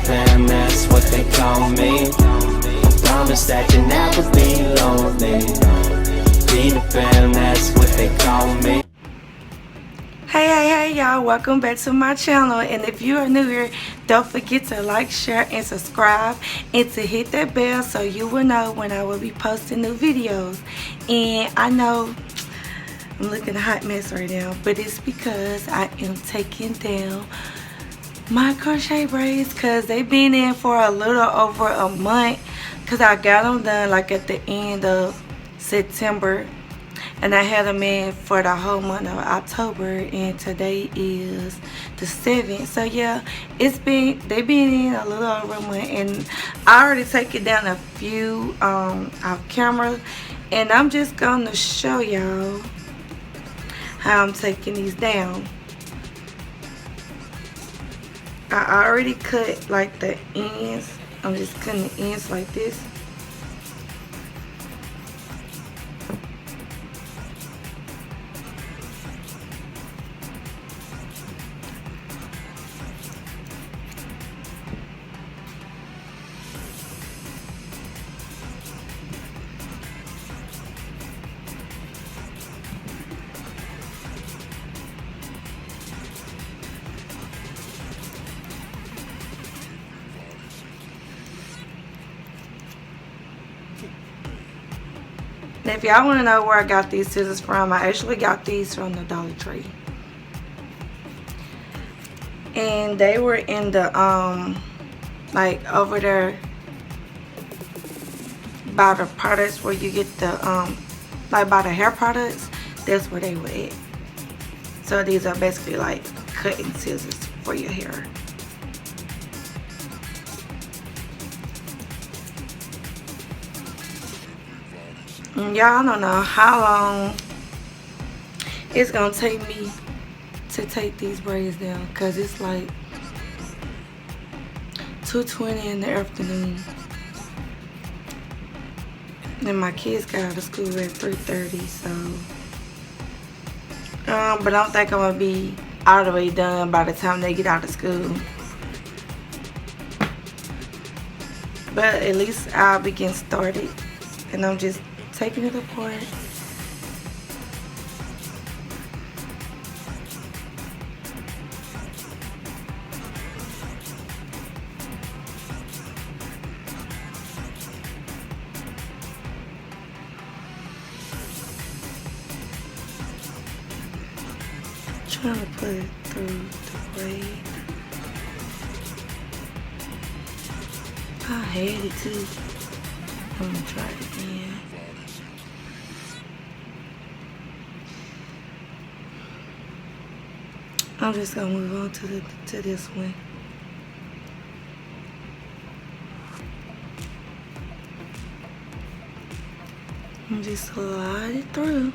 fam, that's what they call me. Promise that you'll never be lonely. Be the fam, that's what they call me. Hey y'all, welcome back to my channel, and if you are new here, don't forget to like, share, and subscribe, and to hit that bell so you will know when I will be posting new videos. And I know I'm looking a hot mess right now, but it's because I am taking down my crochet braids because they've been in for a little over a month, because I got them done like at the end of September, and I had them in for the whole month of October, and today is the 7th. So yeah, they've been in a little over a month, and I already taken down a few off camera, and I'm just gonna show y'all how I'm taking these down. I already cut like the ends. I'm just cutting the ends like this. And if y'all want to know where I got these scissors from, I actually got these from the Dollar Tree. And they were in the, like over there by the products where you get the, like by the hair products, that's where they were at. So these are basically like cutting scissors for your hair. Y'all don't know how long it's gonna take me to take these braids down, because it's like 2:20 in the afternoon, and my kids got out of school at 3:30. So but I don't think I'm gonna be all the way done by the time they get out of school, but at least I'll be getting started. And I'm just taking it apart. Trying to put it through the braid. I had it too. I'm gonna try it again. I'm just gonna move on to this one. And just slide it through.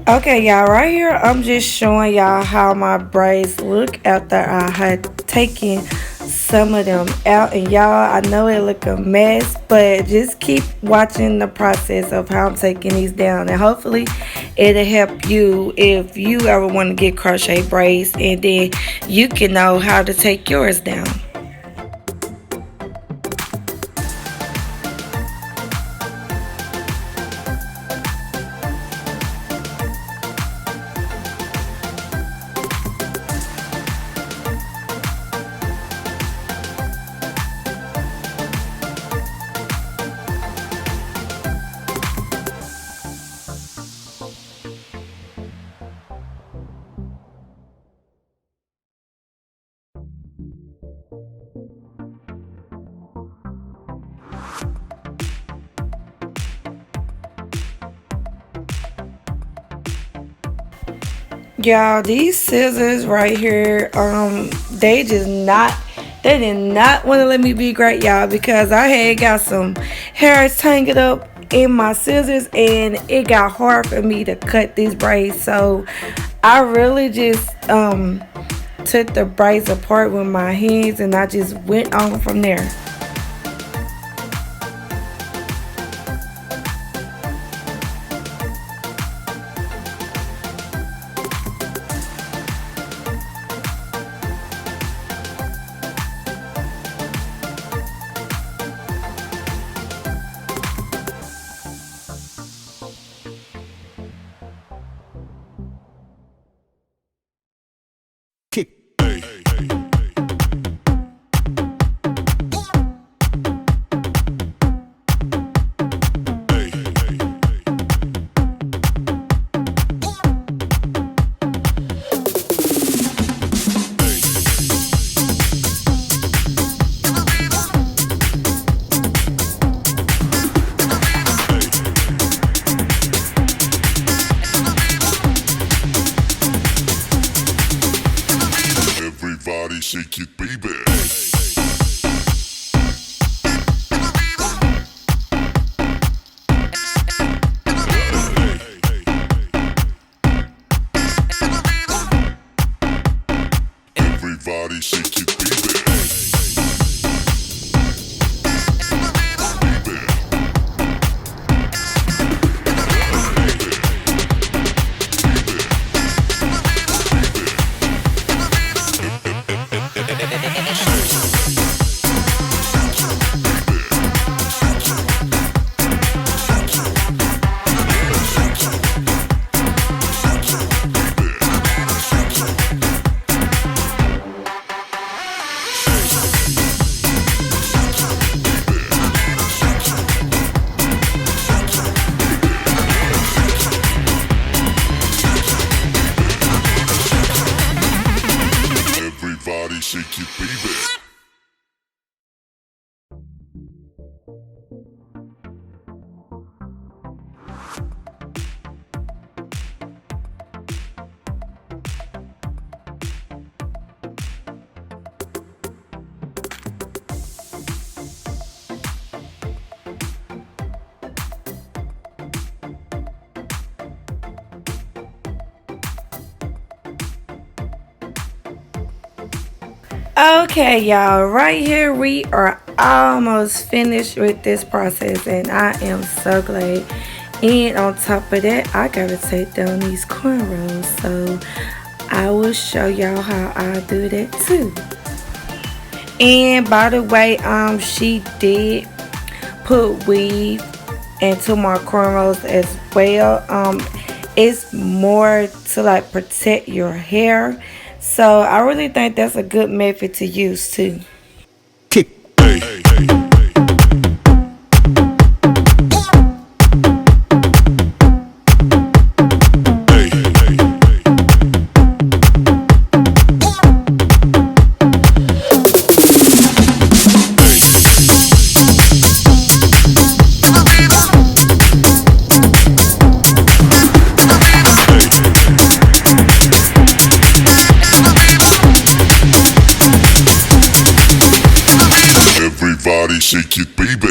Okay, y'all, right here I'm just showing y'all how my braids look after I had taken some of them out. And y'all, I know it look a mess, but just keep watching the process of how I'm taking these down, and hopefully it'll help you if you ever want to get crochet braids, and then you can know how to take yours down. Y'all, these scissors right here, they did not want to let me be great, y'all, because I had got some hairs tangled up in my scissors, and it got hard for me to cut these braids. So I really just took the braids apart with my hands, and I just went on from there. Everybody shake it, baby. Everybody shake it, baby. Everybody shake it, baby. Okay, y'all, right here we are almost finished with this process, and I am so glad. And on top of that, I gotta take down these cornrows, so I will show y'all how I do that too. And by the way, she did put weave into my cornrows as well. It's more to like protect your hair, so I really think that's a good method to use too. Everybody shake it, baby.